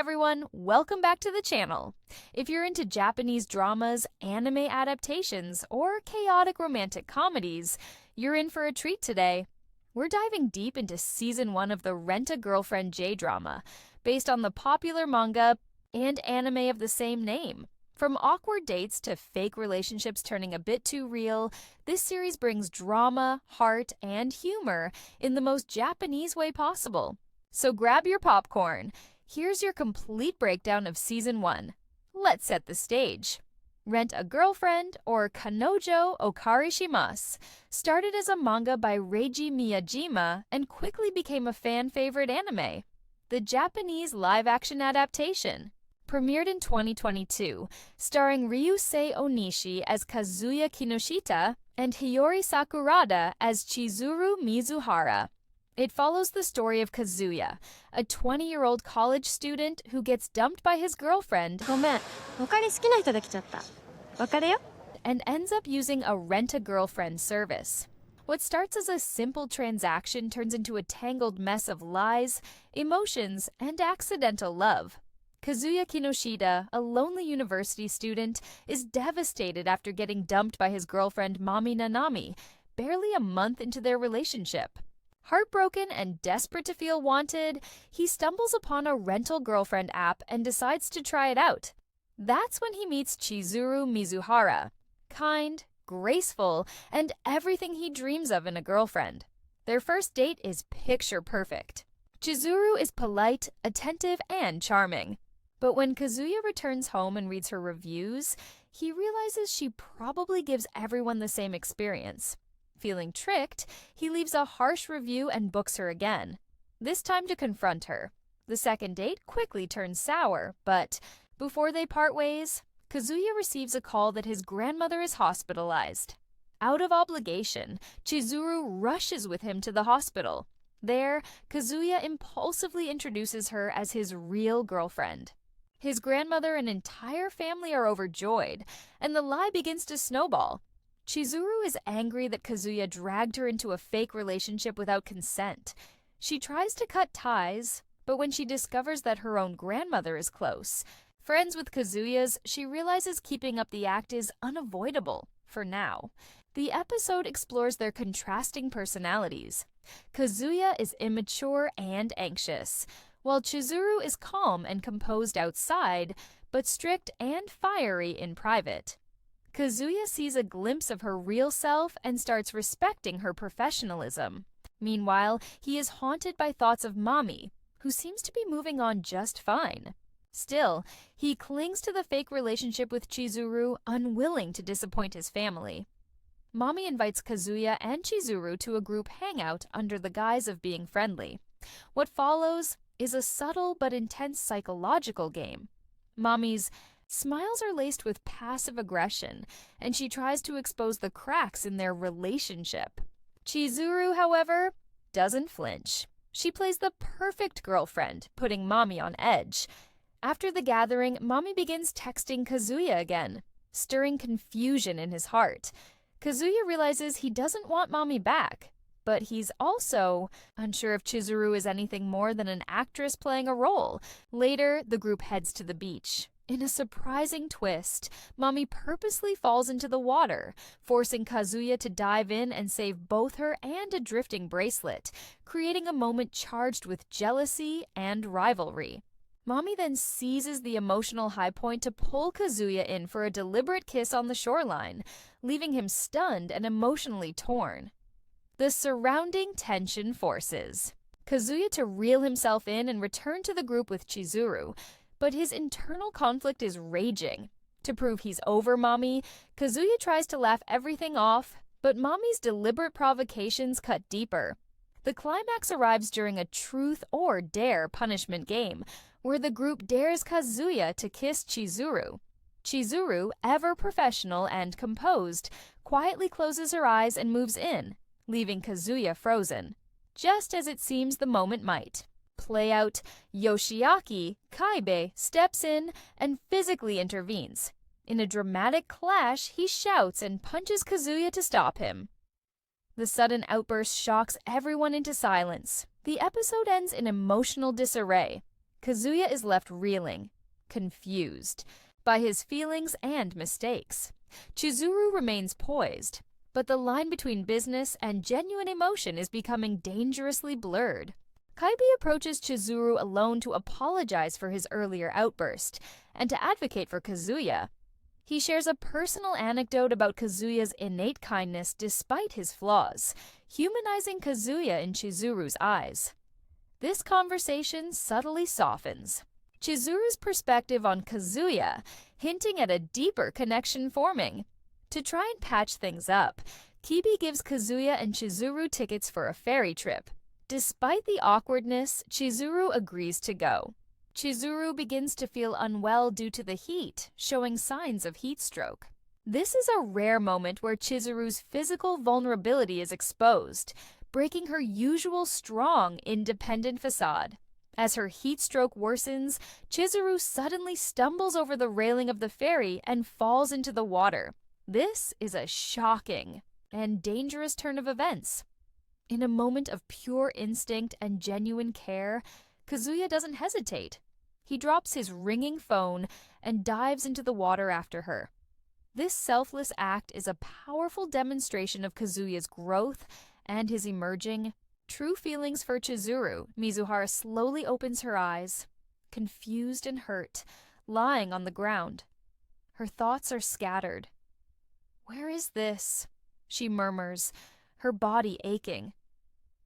everyone, welcome back to the channel. If you're into Japanese dramas, anime adaptations, or chaotic romantic comedies, you're in for a treat today. We're diving deep into Season 1 of the Rent-A-Girlfriend J-drama, based on the popular manga and anime of the same name. From awkward dates to fake relationships turning a bit too real, this series brings drama, heart, and humor in the most Japanese way possible. So grab your popcorn. Here's your complete breakdown of Season 1. Let's set the stage. Rent-A-Girlfriend, or Kanojo Okarishimasu, started as a manga by Reiji Miyajima and quickly became a fan-favorite anime. The Japanese live-action adaptation premiered in 2022, starring Ryusei Onishi as Kazuya Kinoshita and Hiyori Sakurada as Chizuru Mizuhara. It follows the story of Kazuya, a 20-year-old college student who gets dumped by his girlfriend and ends up using a rent-a-girlfriend service. What starts as a simple transaction turns into a tangled mess of lies, emotions, and accidental love. Kazuya Kinoshita, a lonely university student, is devastated after getting dumped by his girlfriend Mami Nanami, barely a month into their relationship. Heartbroken and desperate to feel wanted, he stumbles upon a rental girlfriend app and decides to try it out. That's when he meets Chizuru Mizuhara, kind, graceful, and everything he dreams of in a girlfriend. Their first date is picture perfect. Chizuru is polite, attentive, and charming. But when Kazuya returns home and reads her reviews, he realizes she probably gives everyone the same experience. Feeling tricked, he leaves a harsh review and books her again, this time to confront her. The second date quickly turns sour, but before they part ways, Kazuya receives a call that his grandmother is hospitalized. Out of obligation, Chizuru rushes with him to the hospital. There, Kazuya impulsively introduces her as his real girlfriend. His grandmother and entire family are overjoyed, and the lie begins to snowball. Chizuru is angry that Kazuya dragged her into a fake relationship without consent. She tries to cut ties, but when she discovers that her own grandmother is close, friends with Kazuya's, she realizes keeping up the act is unavoidable, for now. The episode explores their contrasting personalities. Kazuya is immature and anxious, while Chizuru is calm and composed outside, but strict and fiery in private. Kazuya sees a glimpse of her real self and starts respecting her professionalism. Meanwhile, he is haunted by thoughts of Mami, who seems to be moving on just fine. Still, he clings to the fake relationship with Chizuru, unwilling to disappoint his family. Mami invites Kazuya and Chizuru to a group hangout under the guise of being friendly. What follows is a subtle but intense psychological game. Mami's smiles are laced with passive aggression, and she tries to expose the cracks in their relationship. Chizuru, however, doesn't flinch. She plays the perfect girlfriend, putting Mami on edge. After the gathering, Mami begins texting Kazuya again, stirring confusion in his heart. Kazuya realizes he doesn't want Mami back, but he's also unsure if Chizuru is anything more than an actress playing a role. Later, the group heads to the beach. In a surprising twist, Mami purposely falls into the water, forcing Kazuya to dive in and save both her and a drifting bracelet, creating a moment charged with jealousy and rivalry. Mami then seizes the emotional high point to pull Kazuya in for a deliberate kiss on the shoreline, leaving him stunned and emotionally torn. The surrounding tension forces Kazuya to reel himself in and return to the group with Chizuru, but his internal conflict is raging. To prove he's over Mami, Kazuya tries to laugh everything off, but Mami's deliberate provocations cut deeper. The climax arrives during a truth or dare punishment game, where the group dares Kazuya to kiss Chizuru. Chizuru, ever professional and composed, quietly closes her eyes and moves in, leaving Kazuya frozen, just as it seems the moment might play out. Yoshiaki Kaibe steps in and physically intervenes. In a dramatic clash, he shouts and punches Kazuya to stop him. The sudden outburst shocks everyone into silence. The episode ends in emotional disarray. Kazuya is left reeling, confused, by his feelings and mistakes. Chizuru remains poised, but the line between business and genuine emotion is becoming dangerously blurred. Kaibi approaches Chizuru alone to apologize for his earlier outburst and to advocate for Kazuya. He shares a personal anecdote about Kazuya's innate kindness despite his flaws, humanizing Kazuya in Chizuru's eyes. This conversation subtly softens Chizuru's perspective on Kazuya, hinting at a deeper connection forming. To try and patch things up, Kibi gives Kazuya and Chizuru tickets for a ferry trip. Despite the awkwardness, Chizuru agrees to go. Chizuru begins to feel unwell due to the heat, showing signs of heat stroke. This is a rare moment where Chizuru's physical vulnerability is exposed, breaking her usual strong, independent facade. As her heat stroke worsens, Chizuru suddenly stumbles over the railing of the ferry and falls into the water. This is a shocking and dangerous turn of events. In a moment of pure instinct and genuine care, Kazuya doesn't hesitate. He drops his ringing phone and dives into the water after her. This selfless act is a powerful demonstration of Kazuya's growth and his emerging true feelings for Chizuru. Mizuhara slowly opens her eyes, confused and hurt, lying on the ground. Her thoughts are scattered. "Where is this?" she murmurs, her body aching.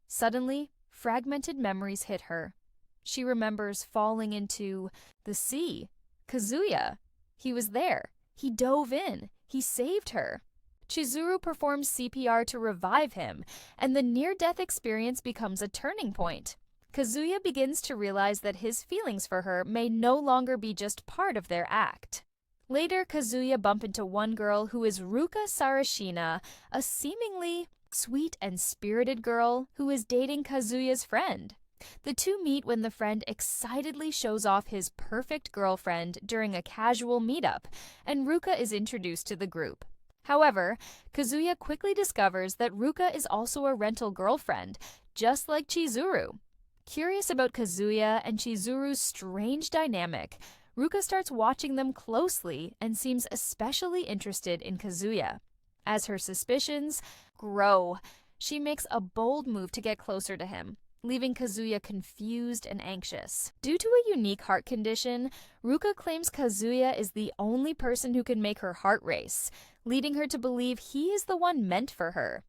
Suddenly, fragmented memories hit her. She remembers falling into the sea. Kazuya. He was there. He dove in. He saved her. Chizuru performs CPR to revive him, and the near-death experience becomes a turning point. Kazuya begins to realize that his feelings for her may no longer be just part of their act. Later, Kazuya bump into one girl who is Ruka Sarashina, a seemingly sweet and spirited girl who is dating Kazuya's friend. The two meet when the friend excitedly shows off his perfect girlfriend during a casual meetup, and Ruka is introduced to the group. However, Kazuya quickly discovers that Ruka is also a rental girlfriend, just like Chizuru. Curious about Kazuya and Chizuru's strange dynamic, Ruka starts watching them closely and seems especially interested in Kazuya. As her suspicions grow, she makes a bold move to get closer to him, leaving Kazuya confused and anxious. Due to a unique heart condition, Ruka claims Kazuya is the only person who can make her heart race, leading her to believe he is the one meant for her.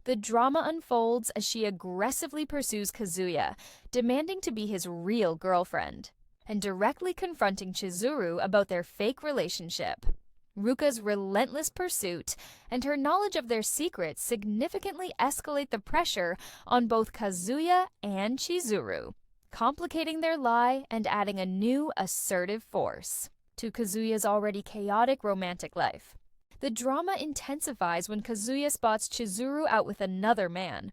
The drama unfolds as she aggressively pursues Kazuya, demanding to be his real girlfriend, and directly confronting Chizuru about their fake relationship. Ruka's relentless pursuit and her knowledge of their secrets significantly escalate the pressure on both Kazuya and Chizuru, complicating their lie and adding a new assertive force to Kazuya's already chaotic romantic life. The drama intensifies when Kazuya spots Chizuru out with another man.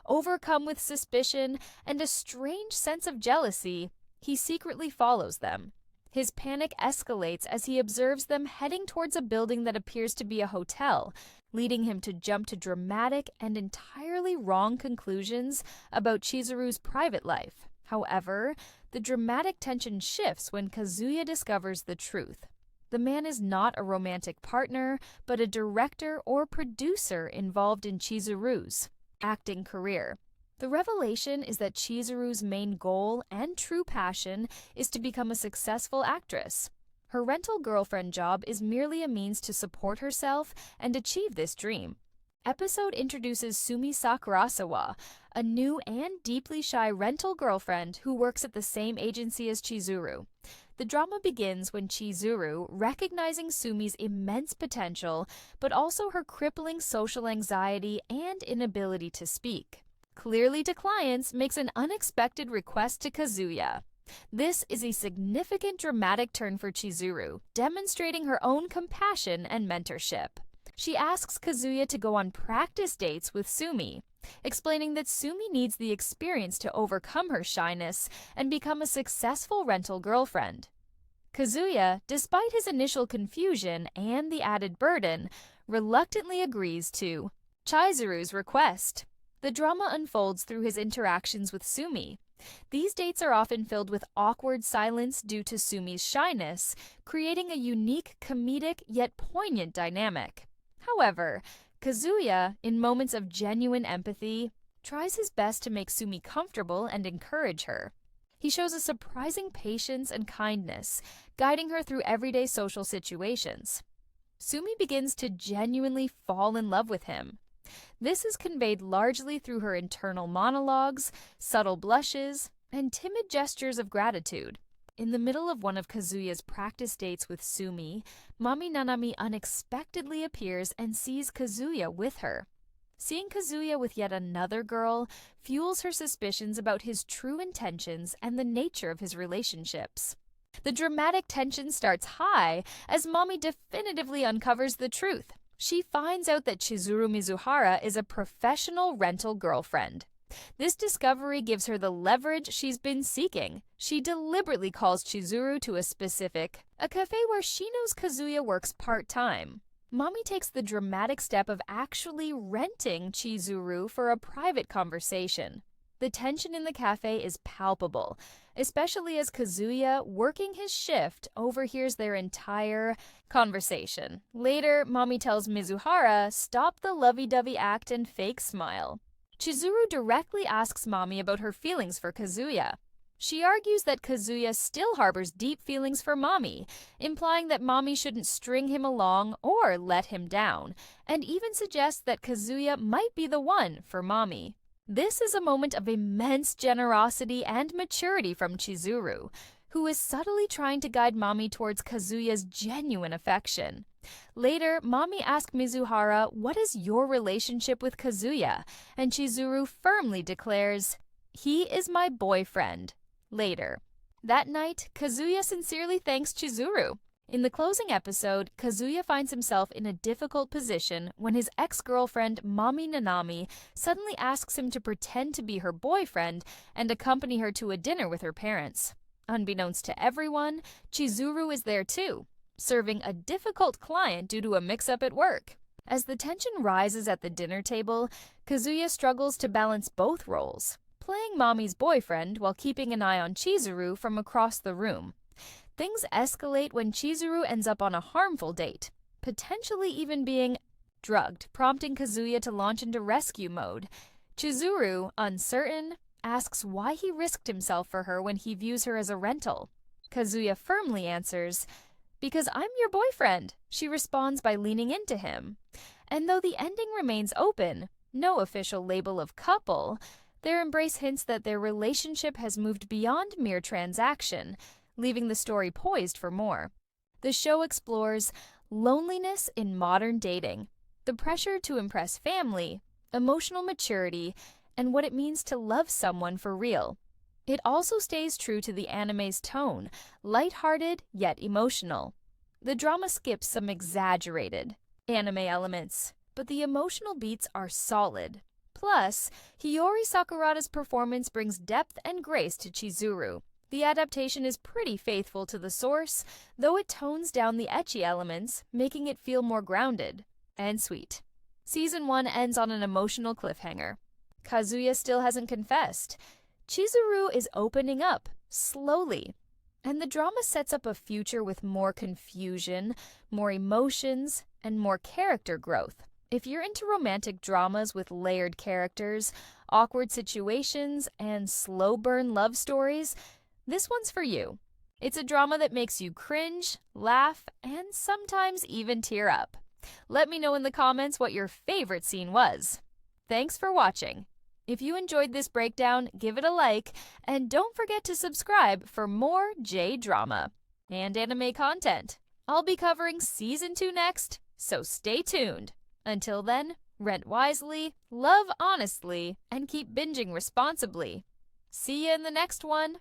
Overcome with suspicion and a strange sense of jealousy, he secretly follows them. His panic escalates as he observes them heading towards a building that appears to be a hotel, leading him to jump to dramatic and entirely wrong conclusions about Chizuru's private life. However, the dramatic tension shifts when Kazuya discovers the truth. The man is not a romantic partner, but a director or producer involved in Chizuru's acting career. The revelation is that Chizuru's main goal and true passion is to become a successful actress. Her rental girlfriend job is merely a means to support herself and achieve this dream. Episode introduces Sumi Sakurasawa, a new and deeply shy rental girlfriend who works at the same agency as Chizuru. The drama begins when Chizuru, recognizing Sumi's immense potential, but also her crippling social anxiety and inability to speak, clearly to clients, makes an unexpected request to Kazuya. This is a significant dramatic turn for Chizuru, demonstrating her own compassion and mentorship. She asks Kazuya to go on practice dates with Sumi, explaining that Sumi needs the experience to overcome her shyness and become a successful rental girlfriend. Kazuya, despite his initial confusion and the added burden, reluctantly agrees to Chizuru's request. The drama unfolds through his interactions with Sumi. These dates are often filled with awkward silence due to Sumi's shyness, creating a unique, comedic, yet poignant dynamic. However, Kazuya, in moments of genuine empathy, tries his best to make Sumi comfortable and encourage her. He shows a surprising patience and kindness, guiding her through everyday social situations. Sumi begins to genuinely fall in love with him. This is conveyed largely through her internal monologues, subtle blushes, and timid gestures of gratitude. In the middle of one of Kazuya's practice dates with Sumi, Mami Nanami unexpectedly appears and sees Kazuya with her. Seeing Kazuya with yet another girl fuels her suspicions about his true intentions and the nature of his relationships. The dramatic tension starts high as Mami definitively uncovers the truth. She finds out that Chizuru Mizuhara is a professional rental girlfriend. This discovery gives her the leverage she's been seeking. She deliberately calls Chizuru to a cafe where she knows Kazuya works part-time. Mami takes the dramatic step of actually renting Chizuru for a private conversation. The tension in the cafe is palpable, especially as Kazuya, working his shift, overhears their entire conversation. Later, Mami tells Mizuhara, stop the lovey-dovey act and fake smile. Chizuru directly asks Mami about her feelings for Kazuya. She argues that Kazuya still harbors deep feelings for Mami, implying that Mami shouldn't string him along or let him down, and even suggests that Kazuya might be the one for Mami. This is a moment of immense generosity and maturity from Chizuru, who is subtly trying to guide Mami towards Kazuya's genuine affection. Later, Mami asks Mizuhara, what is your relationship with Kazuya? And Chizuru firmly declares, he is my boyfriend. Later. That night, Kazuya sincerely thanks Chizuru. In the closing episode, Kazuya finds himself in a difficult position when his ex-girlfriend Mami Nanami suddenly asks him to pretend to be her boyfriend and accompany her to a dinner with her parents. Unbeknownst to everyone, Chizuru is there too, serving a difficult client due to a mix-up at work. As the tension rises at the dinner table, Kazuya struggles to balance both roles, playing Mami's boyfriend while keeping an eye on Chizuru from across the room. Things escalate when Chizuru ends up on a harmful date, potentially even being drugged, prompting Kazuya to launch into rescue mode. Chizuru, uncertain, asks why he risked himself for her when he views her as a rental. Kazuya firmly answers, because I'm your boyfriend. She responds by leaning into him. And though the ending remains open, no official label of couple, their embrace hints that their relationship has moved beyond mere transaction, leaving the story poised for more. The show explores loneliness in modern dating, the pressure to impress family, emotional maturity, and what it means to love someone for real. It also stays true to the anime's tone, lighthearted yet emotional. The drama skips some exaggerated anime elements, but the emotional beats are solid. Plus, Hiyori Sakurada's performance brings depth and grace to Chizuru. The adaptation is pretty faithful to the source, though it tones down the ecchi elements, making it feel more grounded and sweet. Season 1 ends on an emotional cliffhanger. Kazuya still hasn't confessed. Chizuru is opening up, slowly. And the drama sets up a future with more confusion, more emotions, and more character growth. If you're into romantic dramas with layered characters, awkward situations, and slow-burn love stories, this one's for you. It's a drama that makes you cringe, laugh, and sometimes even tear up. Let me know in the comments what your favorite scene was. Thanks for watching. If you enjoyed this breakdown, give it a like, and don't forget to subscribe for more J-drama and anime content. I'll be covering Season 2 next, so stay tuned. Until then, rent wisely, love honestly, and keep binging responsibly. See you in the next one.